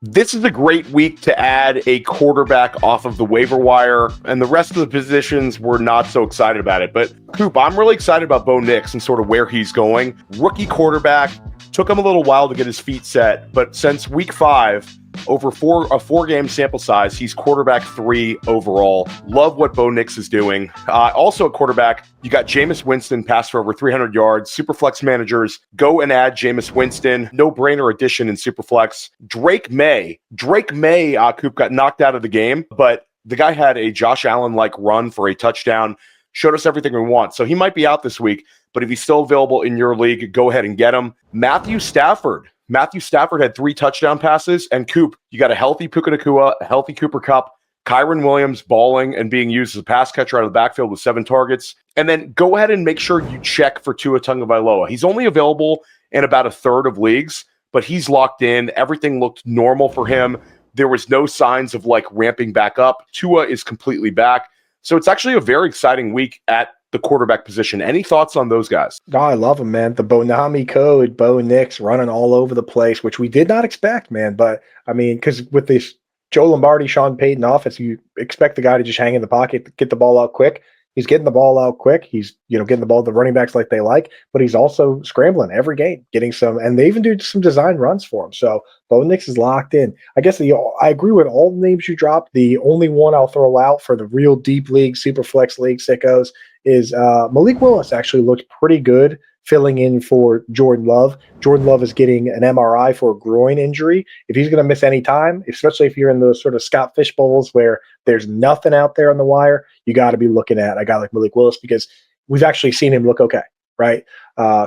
This is a great week to add a quarterback off of the waiver wire, and the rest of the positions we're not so excited about it. But Coop, I'm really excited about Bo Nix and sort of where he's going. Rookie quarterback, took him a little while to get his feet set, but since week 5, over a four-game sample size, he's quarterback 3 overall. Love what Bo Nix is doing. Also at quarterback, you got Jameis Winston, passed for over 300 yards. Superflex managers, go and add Jameis Winston. No-brainer addition in Superflex. Drake May, Coop got knocked out of the game, but the guy had a Josh Allen-like run for a touchdown, showed us everything we want. So he might be out this week, but if he's still available in your league, go ahead and get him. Matthew Stafford had 3 touchdown passes, and Coop, you got a healthy Puka Nacua, a healthy Cooper Kupp, Kyron Williams balling and being used as a pass catcher out of the backfield with 7 targets. And then go ahead and make sure you check for Tua Tagovailoa. He's only available in about a third of leagues, but he's locked in. Everything looked normal for him. There was no signs of ramping back up. Tua is completely back. So it's actually a very exciting week at the quarterback position. Any thoughts on those guys? Oh, I love them, man. The Bonami code, Bo Nix running all over the place, which we did not expect, man. But I mean, because with this Joe Lombardi, Sean Payton offense, you expect the guy to just hang in the pocket, get the ball out quick. He's getting the ball out quick. He's, getting the ball to the running backs like they like, but he's also scrambling every game, getting some, and they even do some design runs for him. So Bo Nix is locked in. I guess I agree with all the names you dropped. The only one I'll throw out for the real deep league, super flex league sickos is Malik Willis actually looked pretty good filling in for Jordan Love. Jordan Love is getting an MRI for a groin injury. If he's going to miss any time, especially if you're in those sort of Scott Fish Bowls where there's nothing out there on the wire, you got to be looking at a guy like Malik Willis because we've actually seen him look okay, right?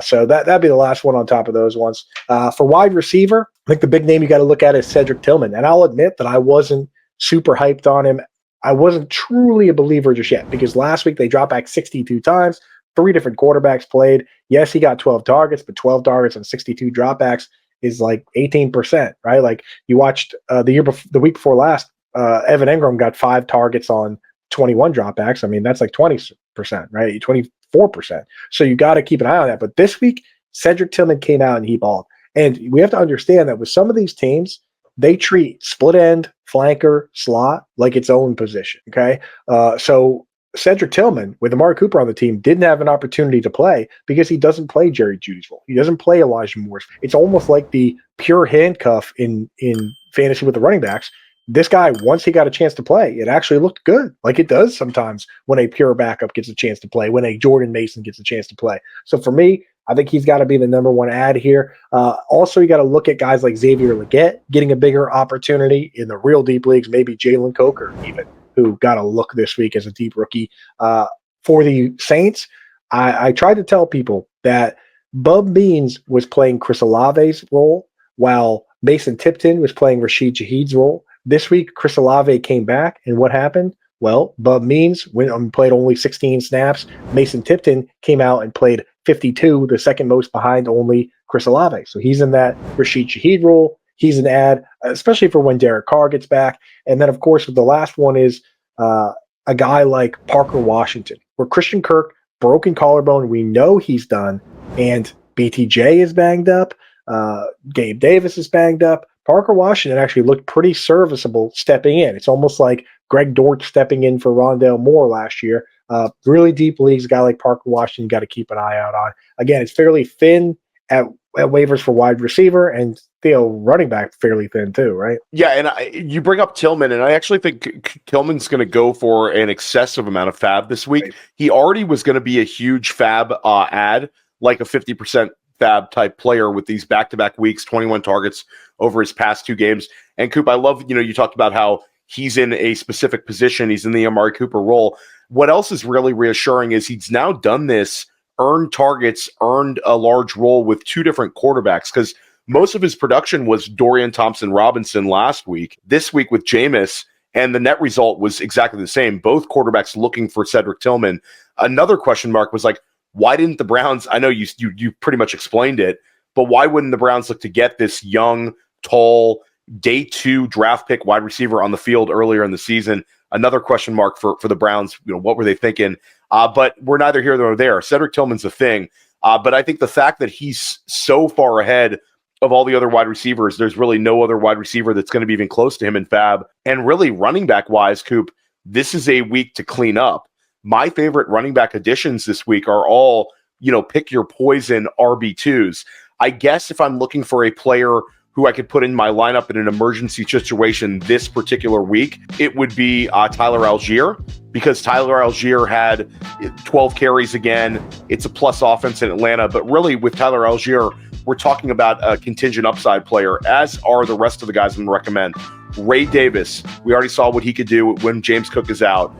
So that'd be the last one on top of those ones. For wide receiver, I think the big name you got to look at is Cedric Tillman. And I'll admit that I wasn't super hyped on him. I wasn't truly a believer just yet because last week they dropped back 62 times. 3 different quarterbacks played. Yes, he got 12 targets, but 12 targets on 62 dropbacks is like 18%, right? Like you watched the week before last, Evan Engram got 5 targets on 21 dropbacks. I mean, that's like 20%, right? 24%. So you got to keep an eye on that. But this week, Cedric Tillman came out and he balled. And we have to understand that with some of these teams, they treat split end, flanker, slot like its own position, okay? So Cedric Tillman, with Amari Cooper on the team, didn't have an opportunity to play because he doesn't play Jerry Jeudy's role. He doesn't play Elijah Moore's. It's almost like the pure handcuff in fantasy with the running backs. This guy, once he got a chance to play, it actually looked good, like it does sometimes when a pure backup gets a chance to play, when a Jordan Mason gets a chance to play. So for me, I think he's got to be the number one ad here. Also, you got to look at guys like Xavier Legette getting a bigger opportunity in the real deep leagues, maybe Jalen Coker even, who got a look this week as a deep rookie. For the Saints, I tried to tell people that Bub Means was playing Chris Olave's role while Mason Tipton was playing Rashid Shaheed's role. This week, Chris Olave came back, and what happened? Well, Bub Means played only 16 snaps. Mason Tipton came out and played 52, the second most behind only Chris Olave. So he's in that Rashid Shaheed role. He's an ad, especially for when Derek Carr gets back. And then, of course, the last one is a guy like Parker Washington, where Christian Kirk, broken collarbone, we know he's done, and BTJ is banged up. Gabe Davis is banged up. Parker Washington actually looked pretty serviceable stepping in. It's almost like Greg Dort stepping in for Rondale Moore last year. Really deep leagues, a guy like Parker Washington got to keep an eye out on. Again, it's fairly thin at waivers for wide receiver, and Theo running back fairly thin too, right? Yeah, and you bring up Tillman, and I actually think Tillman's going to go for an excessive amount of fab this week. Right. He already was going to be a huge fab ad, like a 50% fab type player with these back-to-back weeks, 21 targets over his past 2 games. And Coop, I love, you talked about how he's in a specific position. He's in the Amari Cooper role. What else is really reassuring is he's now done this, earned targets, earned a large role with 2 different quarterbacks, because most of his production was Dorian Thompson-Robinson last week. This week with Jameis, and the net result was exactly the same. Both quarterbacks looking for Cedric Tillman. Another question mark was why didn't the Browns, I know you pretty much explained it, but why wouldn't the Browns look to get this young, tall, day 2 draft pick wide receiver on the field earlier in the season? Another question mark for the Browns. What were they thinking? But we're neither here nor there. Cedric Tillman's a thing. But I think the fact that he's so far ahead of all the other wide receivers, there's really no other wide receiver that's going to be even close to him in Fab. And really, running back wise, Coop, this is a week to clean up. My favorite running back additions this week are all, pick your poison RB2s. I guess if I'm looking for a player who I could put in my lineup in an emergency situation this particular week, it would be Tyler Algier, because Tyler Algier had 12 carries again. It's a plus offense in Atlanta, but really with Tyler Algier, we're talking about a contingent upside player, as are the rest of the guys I'm going to recommend. Ray Davis, we already saw what he could do when James Cook is out.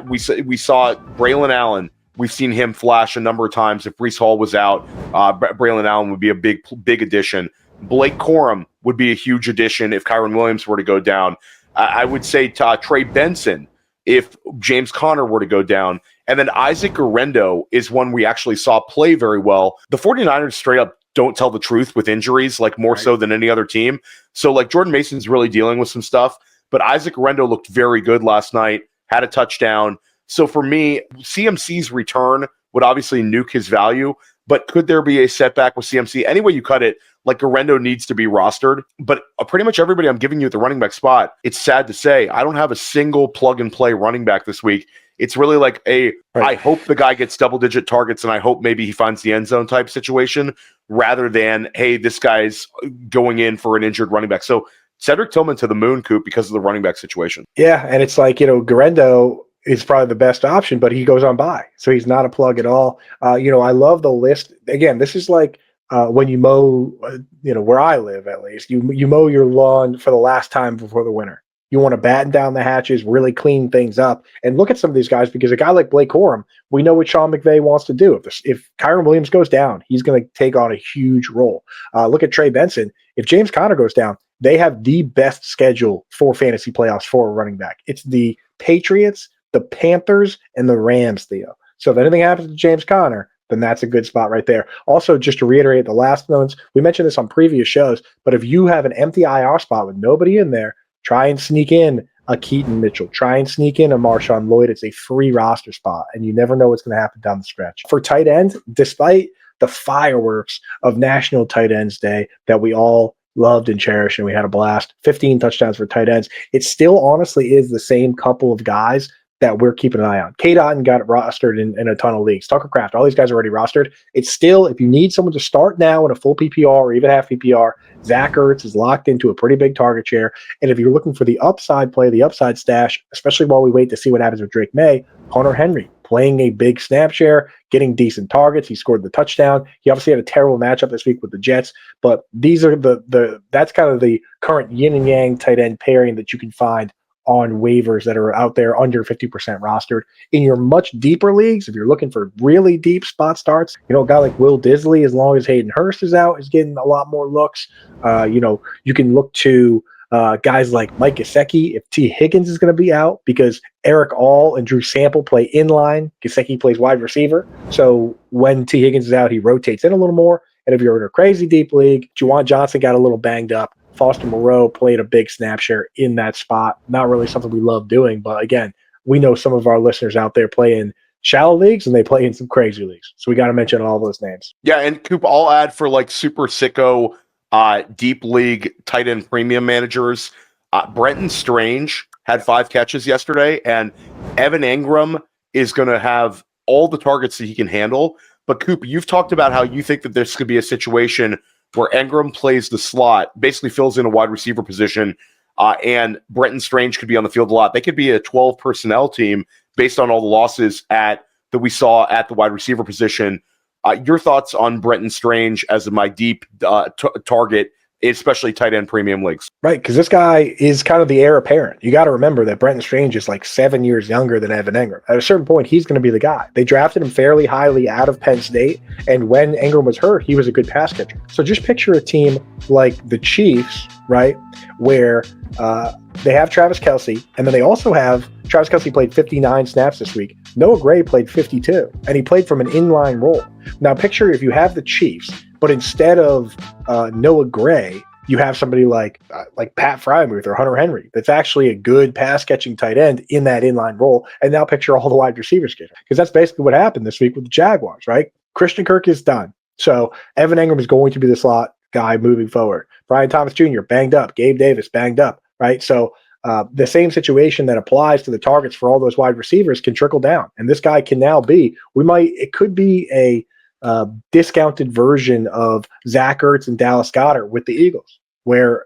We saw Braylon Allen. We've seen him flash a number of times. If Breece Hall was out, Braylon Allen would be a big addition. Blake Corum would be a huge addition if Kyron Williams were to go down. I would say Trey Benson if James Conner were to go down. And then Isaac Guerrero is one we actually saw play very well. The 49ers straight up don't tell the truth with injuries, like more so than any other team. So like Jordan Mason's really dealing with some stuff, but Isaac Guerrero looked very good last night, had a touchdown. So for me, CMC's return would obviously nuke his value, but could there be a setback with CMC? Any way you cut it, like Guerrero needs to be rostered, but pretty much everybody I'm giving you at the running back spot, it's sad to say, I don't have a single plug and play running back this week. It's really like I hope the guy gets double-digit targets and I hope maybe he finds the end zone type situation rather than, hey, this guy's going in for an injured running back. So Cedric Tillman to the moon, Coop, because of the running back situation. Yeah, and it's like, Guerrero is probably the best option, but he goes on by. So he's not a plug at all. I love the list. Again, this is like when you mow, where I live at least, you mow your lawn for the last time before the winter. You want to batten down the hatches, really clean things up, and look at some of these guys, because a guy like Blake Corum, we know what Sean McVay wants to do. If Kyron Williams goes down, he's going to take on a huge role. Look at Trey Benson. If James Conner goes down, they have the best schedule for fantasy playoffs for a running back. It's the Patriots, the Panthers, and the Rams, Theo. So if anything happens to James Conner, then that's a good spot right there. Also, just to reiterate the last ones, we mentioned this on previous shows, but if you have an empty IR spot with nobody in there, try and sneak in a Keaton Mitchell. Try and sneak in a Marshawn Lloyd. It's a free roster spot, and you never know what's going to happen down the stretch. For tight ends, despite the fireworks of National Tight Ends Day that we all loved and cherished, and we had a blast, 15 touchdowns for tight ends, it still honestly is the same couple of guys that we're keeping an eye on. K. Dotton got rostered in a ton of leagues. Tucker Kraft, all these guys are already rostered. It's still, if you need someone to start now in a full PPR or even half PPR, Zach Ertz is locked into a pretty big target share. And if you're looking for the upside play, the upside stash, especially while we wait to see what happens with Drake May, Hunter Henry playing a big snap share, getting decent targets. He scored the touchdown. He obviously had a terrible matchup this week with the Jets, but these are that's kind of the current yin and yang tight end pairing that you can find on waivers that are out there under 50% rostered. In your much deeper leagues, if you're looking for really deep spot starts, a guy like Will Disley, as long as Hayden Hurst is out, is getting a lot more looks. You can look to guys like Mike Gesicki if T. Higgins is going to be out, because Eric All and Drew Sample play inline. Gesicki plays wide receiver. So when T. Higgins is out, he rotates in a little more. And if you're in a crazy deep league, Juwan Johnson got a little banged up. Foster Moreau played a big snap share in that spot. Not really something we love doing, but again, we know some of our listeners out there play in shallow leagues and they play in some crazy leagues. So we got to mention all those names. Yeah, and Coop, I'll add for like super sicko deep league tight end premium managers. Brenton Strange had 5 catches yesterday, and Evan Engram is going to have all the targets that he can handle. But Coop, you've talked about how you think that this could be a situation where Engram plays the slot, basically fills in a wide receiver position, and Brenton Strange could be on the field a lot. They could be a 12 personnel team based on all the losses that we saw at the wide receiver position. Your thoughts on Brenton Strange as my deep target, especially tight end premium leagues? Right, because this guy is kind of the heir apparent. You got to remember that Brenton Strange is like 7 years younger than Evan Engram. At a certain point, he's going to be the guy. They drafted him fairly highly out of Penn State, and when Engram was hurt, he was a good pass catcher. So just picture a team like the Chiefs, right, where they have Travis Kelce, and then they also have Travis Kelce played 59 snaps this week. Noah Gray played 52, and he played from an inline role. Now picture if you have the Chiefs, but instead of Noah Gray, you have somebody like Pat Freiermuth or Hunter Henry that's actually a good pass-catching tight end in that inline role. And now picture all the wide receivers getting, because that's basically what happened this week with the Jaguars, right? Christian Kirk is done. So Evan Engram is going to be the slot guy moving forward. Brian Thomas Jr. banged up. Gabe Davis banged up, right? So the same situation that applies to the targets for all those wide receivers can trickle down. And this guy can now be, it could be a discounted version of Zach Ertz and Dallas Goedert with the Eagles, where,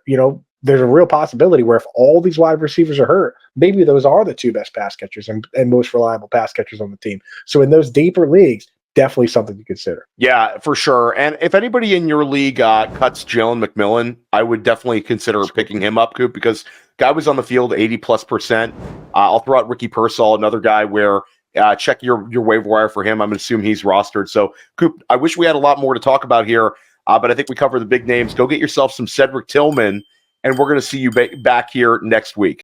there's a real possibility where if all these wide receivers are hurt, maybe those are the two best pass catchers and most reliable pass catchers on the team. So in those deeper leagues, definitely something to consider. Yeah, for sure. And if anybody in your league cuts Jalen McMillan, I would definitely consider picking him up, Coop, because guy was on the field 80+%. I'll throw out Ricky Pearsall, another guy where check your waiver wire for him. I'm going to assume he's rostered. So, Coop, I wish we had a lot more to talk about here, but I think we covered the big names. Go get yourself some Cedric Tillman, and we're going to see you back here next week.